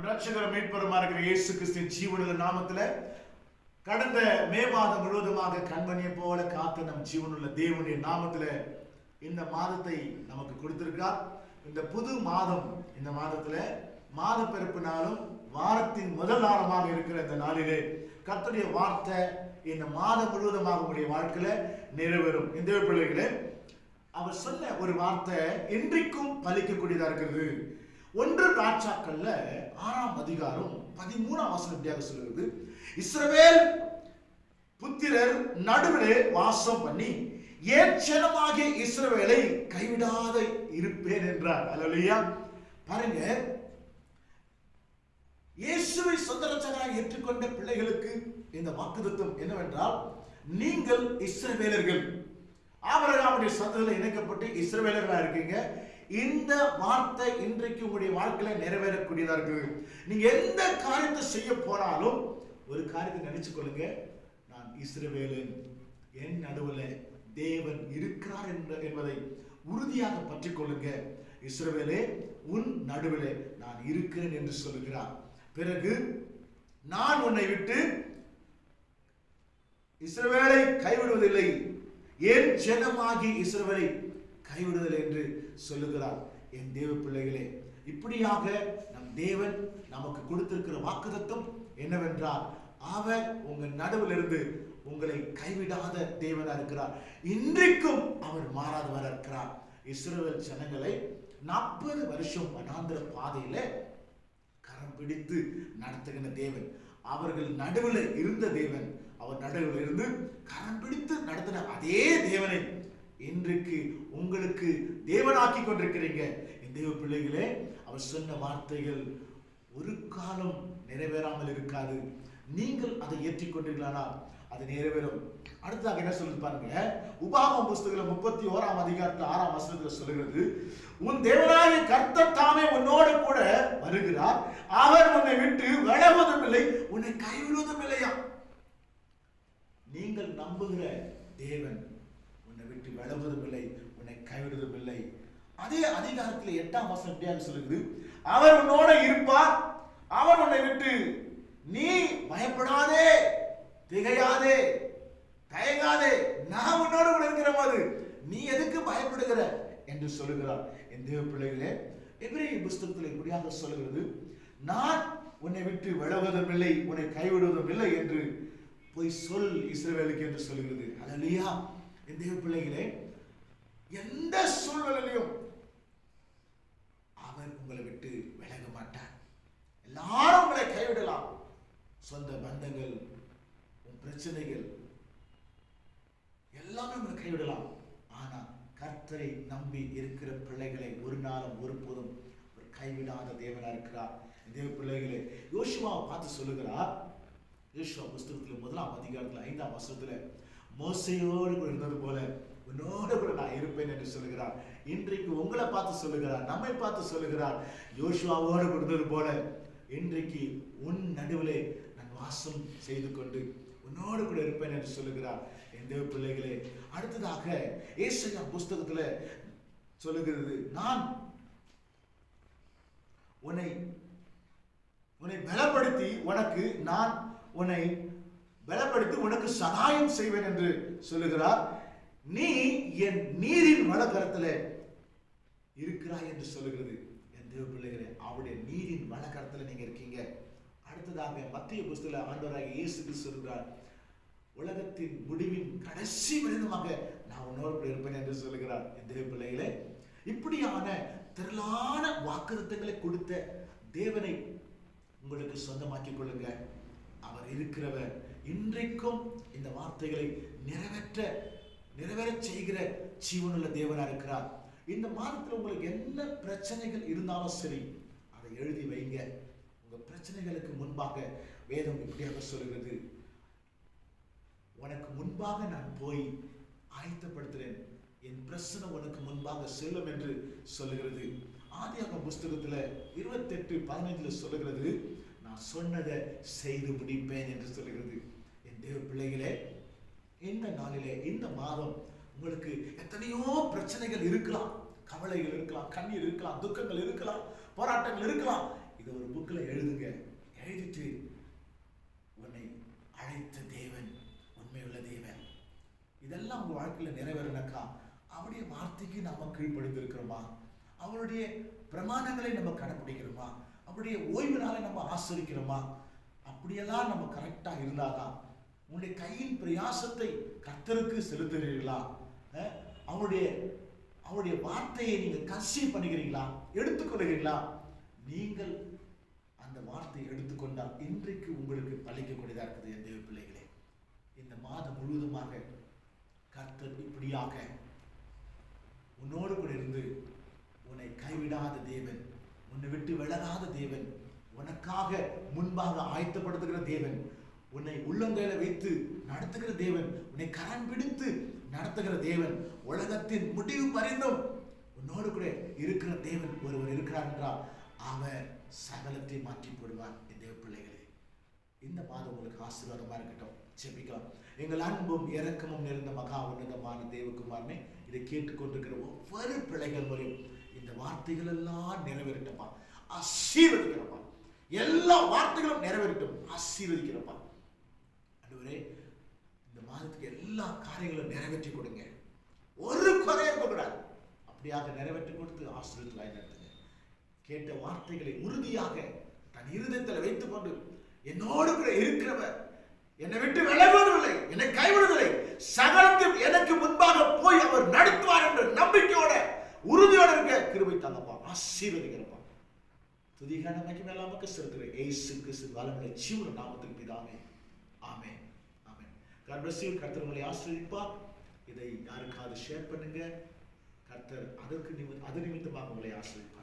ரட்சகர் மீட்பருமா இருக்கிற இயேசு கிறிஸ்துவின் ஜீவனுள்ள நாமத்துல கடந்த மே மாதம் முழுவதுமாக கண்மணியை போல காத்த நம் ஜீவனுள்ள தேவனுடைய நாமத்துல இந்த மாதத்தை நமக்கு கொடுத்திருக்கார். இந்த புது மாதம், இந்த மாதத்துல மாத பிறப்பு நாளும் வாரத்தின் முதல் நாளமாக இருக்கிற இந்த நாளிலே கர்த்தருடைய வார்த்தை இந்த மாதம் முழுவதுமாக உங்களுடைய வாழ்க்கையில நிறைவேறும். இந்த பிள்ளைகளே, அவர் சொன்ன ஒரு வார்த்தை இன்றைக்கும் பலிக்கக்கூடியதா இருக்கிறது. 1 ராஜாக்கள்ல 6ஆம் அதிகாரம் 13ஆம் வசனம் இப்படியாக சொல்கிறது, இஸ்ரவேல் புத்திரர் நடுவிலே வாசம் பண்ணி என் ஜனமாகிய இஸ்ரவேலை கைவிடாத இருப்பேன் என்றார். அல்லேலூயா. பாருங்க, இயேசுவை சொந்த ரட்சகராக ஏற்றுக்கொண்ட பிள்ளைகளுக்கு இந்த வாக்குத்தத்தம் என்னவென்றால், நீங்கள் இஸ்ரவேலர்கள், ஆபிரகாமுடைய சந்ததியில் இணைக்கப்பட்டு இஸ்ரவேலர்களா இருக்கீங்க. இந்த வார்த்தை இன்றைக்கு உங்களுடைய வாழ்க்கையில நிறைவேறக்கூடியதா இருக்குது. நீங்க எந்த காரியத்தை செய்ய போனாலும் ஒரு காரியத்தை நினைச்சு கொள்ளுங்க, நான் இஸ்ரவேலன், என் நடுவில் தேவன் இருக்கிறார் என்பதை உறுதியாக பற்றி கொள்ளுங்க. இஸ்ரவேலே, உன் நடுவில் நான் இருக்கிறேன் என்று சொல்லுகிறார். பிறகு நான் உன்னை விட்டு இஸ்ரவேலை கைவிடுவதில்லை, என் ஜனமாகி இஸ்ரவேலை கைவிடுதல் என்று சொல்லுகிறார். என் தேவ பிள்ளைகளே, இப்படியாக நம் தேவன் நமக்கு கொடுத்திருக்கிற வாக்குத்தத்தம் என்னவென்றால், அவர் உங்க நடுவில் இருந்து உங்களை கைவிடாத தேவனா இருக்கிறார். இன்றைக்கும் அவர் மாறாதவராக இருக்கிறார். இஸ்ரவேல் ஜனங்களை 40 வருஷம் வனாந்திர பாதையில கரம் பிடித்து நடத்துகிற தேவன், அவர்கள் நடுவில் இருந்த தேவன், அவர் நடுவில் இருந்து கரம் பிடித்து நடத்தின அதே தேவனை இன்றைக்கு உங்களுக்கு தேவனாக்கி கொண்டிருக்கிறீங்க. இந்த தேவ பிள்ளைகளே, அவர் சொன்ன வார்த்தைகள் ஒரு காலம் நிறைவேறாமல் இருக்காது. நீங்கள் அதை ஏற்றிக்கொண்டீர்களா, அது நிறைவேறும். அடுத்ததாக என்ன சொல்லுது பாருங்க, உபாகமம் புஸ்தகம் 31ஆம் அதிகாரத்தில் 6ஆம் வசனத்தில் சொல்லுகிறது, உன் தேவனாகிய கர்த்தர் தாமே உன்னோடு கூட வருகிறார், அவர் உன்னை விட்டு விலகுவதும் இல்லை, உன்னை கைவிடுவதும் இல்லையா. நீங்கள் நம்புகிற தேவன் உன்னை விட்டு விலகுவதும் இல்லை, உன்னை கைவிடுவதும் இல்லை. அதே அதிகாரத்தில் 8ஆம் வசனம் எப்படியாக சொல்லுது, அவர் உன்னோட இருப்பார், அவர் உன்னை விட்டு, நீ பயப்படாதே, திகையாதே, தயங்காதே, நான் உன்னோட கூட இருக்கிற போது நீ எதுக்கு பயப்படுகிற என்று சொல்லுகிறார். என் தேவ பிள்ளைகளே, எபிரேய புஸ்தகத்தில் இப்படியாக சொல்லுகிறது, நான் உன்னை விட்டு விலகுவதும் இல்லை, உன்னை கைவிடுவதும் இல்லை என்று போய் சொல் இஸ்ரவேலுக்கு என்று சொல்லுகிறது. அல்லேலூயா. என் தேவ பிள்ளைகளே, எந்த சூழ்நிலையிலும் அவர் உங்களை விட்டு விலக மாட்டார். எல்லாரும் உங்களை கைவிடலாம், சொந்த பந்தங்கள், உன் பிரச்சனைகள் எல்லாமே உங்களை கைவிடலாம். ஆனா கர்த்தரை நம்பி இருக்கிற பிள்ளைகளை ஒரு நாளும் ஒருபோதும் கைவிடாத தேவனா இருக்கிறார். தேவ பிள்ளைகளே, யோசுவாவை பார்த்து சொல்லுகிறார். யோசுவா புஸ்தகத்தில் 1ஆம் அதிகாரத்தில் 5ஆம் வசனத்துல, மோசேயோடு கூட இருந்தது போல உன்னோடு கூட நான் இருப்பேன் என்று சொல்லுகிறார். இன்றைக்கு உங்களை பார்த்து சொல்லுகிறார், நம்மை பார்த்து சொல்லுகிறார், யோசுவாவோடு இருந்தது போல இன்றைக்கு உன் நடுவிலே நான் வாசம் செய்து கொண்டு உன்னோடு கூட இருப்பேன் என்று சொல்லுகிறார். என் தேவ பிள்ளைகளே, அடுத்ததாக ஏசாயா புஸ்தகத்துல சொல்லுகிறது, நான் உன்னை பலப்படுத்தி உனக்கு சகாயம் செய்வேன் என்று சொல்லுகிறார். நீ என் நீரின் வலக்கரத்தில் இருக்கிறாய் என்று சொல்லுகிறது. என் தேவ பிள்ளைகளே, அவருடைய நீரின் வலக்கரத்தில் நீங்க இருக்கீங்க. அடுத்ததாக மத்திய புஸ்தகத்தில் ஆண்டவராகிய இயேசு கிறிஸ்து சொல்கிறார், உலகத்தின் முடிவின் கடைசி மனிதமாக நான் உன்னோடு இருப்பேன் என்று சொல்லுகிறார். என் தேவ பிள்ளைகளே, இப்படியான திரளான வாக்குத்தத்தங்களை கொடுத்த தேவனை உங்களுக்கு சொந்தமாக்கிக் கொள்ளுங்க. அவர் இருக்கிறவர், இன்றைக்கும் இந்த வார்த்தைகளை நிறைவேற செய்கிற ஜீவனுள்ள தேவனா இருக்கிறார். இந்த மாதத்தில் உங்களுக்கு என்ன பிரச்சனைகள் இருந்தாலும் சரி, அதை எழுதி வைங்க. உங்க பிரச்சனைகளுக்கு முன்பாக வேதம் இப்படியாக சொல்கிறது, உனக்கு முன்பாக நான் போய் ஆயத்தப்படுத்துறேன், என் பிரச்சனை உனக்கு முன்பாக செல்லும் என்று சொல்லுகிறது. ஆதியாகமம் புஸ்தகத்துல 28:15 சொல்லுகிறது, நான் சொன்னதை செய்து முடிப்பேன் என்று சொல்லுகிறது. என் தேவ பிள்ளைகளே, இந்த நாளிலே, இந்த மாதம் உங்களுக்கு எத்தனையோ பிரச்சனைகள் இருக்கலாம், கவலைகள் இருக்கலாம், கண்ணீர் இருக்கலாம், துக்கங்கள் இருக்கலாம், போராட்டங்கள் இருக்கலாம். இதை ஒரு புக்கில் எழுதுங்க. கீழ்ப்படிந்திருக்கிறோமா? அவருடைய பிரமாணங்களை நம்ம கடைபிடிக்கிறோமா? அவருடைய ஓய்வு நாளை நம்ம ஆசரிக்கிறோமா? அப்படியெல்லாம் நம்ம கரெக்டா இருந்தாதான் உங்களுடைய கையின் பிரயாசத்தை கர்த்தருக்கு செலுத்துகிறீர்களா? அவருடைய வார்த்தையை நீங்க கன்சீவ் பண்ணுகிறீங்களா? எடுத்துக்கொள்கிறீங்களா? நீங்கள் அந்த வார்த்தையை எடுத்துக்கொண்டால் இன்றைக்கு உங்களுக்கு பழிக்கக்கூடியதா இருக்குது. என் தேவ பிள்ளைகளே, இந்த மாதம் முழுவதுமாக கர்த்தர் இப்படியாக உன்னோடு கூட இருந்து உன்னை கைவிடாத தேவன், உன்னை விட்டு விலகாத தேவன், உனக்காக முன்பாக ஆயத்தப்படுத்துகிற தேவன், உன்னை உள்ளங்கையில வைத்து நடத்துகிற தேவன், உன்னை கரம் பிடித்து நடத்துகிற தேவன், உலகத்தின் முடிவு பரிந்தும் உன்னோடு கூட இருக்கிற தேவன் ஒருவர் இருக்கிறார் என்றால் அவர் சகலத்தை மாற்றி போடுவார். என் தேவ பிள்ளைகளே, இந்த மாதம் உங்களுக்கு ஆசீர்வாதமா இருக்கட்டும். ஜெபிக்கலாம். எங்கள் அன்பும் இரக்கமும் நிறைந்த மகா உன்னதமான தேவகுமாரனே, இதை கேட்டுக்கொண்டிருக்கிற ஒவ்வொரு பிள்ளைகள் மூலம் இந்த வார்த்தைகள் எல்லாம் நிறைவேறட்டப்பா, ஆசீர்வதிக்கிறப்பா. எல்லா வார்த்தைகளும் நிறைவேறட்டும், ஆசீர்வதிக்கிறப்பா. ஆண்டவரே, இந்த மாதத்துக்கு எல்லா காரியங்களும் நிறைவேற்றி கொடுங்க, ஒரு குறை இருக்கக்கூடாது. அப்படியாக நிறைவேற்றி கொடுத்து ஆசீர்வாதமாய் நடத்துங்க. கேட்ட வார்த்தைகளை உறுதியாக தன் இருதயத்தில் வைத்துக் கொண்டு என்னோடு கூட இருக்கிறவர் என்னை விட்டு விலகுவதில்லை, என்னை கைவிடுவதில்லை, சகலத்தில் எனக்கு முன்பாக போய் அவர் நடத்துவார் என்ற நம்பிக்கையோட உறுதியோட இருக்க கிருபை தாங்கப்பா, ஆசீர்வதிக்கிறப்பா. துதிகான மகிமை நமக்கு செலுத்துகிறேன் இயேசு கிறிஸ்து வல்லமையுள்ள ஜீவனுள்ள நாமத்தில் பிதாவே, ஆமென், ஆமென். God bless you. கர்த்தர் உங்களை ஆசீர்வதிப்பார். இதை யாருக்காவது ஷேர் பண்ணுங்க. கர்த்தர் அது நிமித்தமாக உங்களை ஆசீர்வதிப்பார்.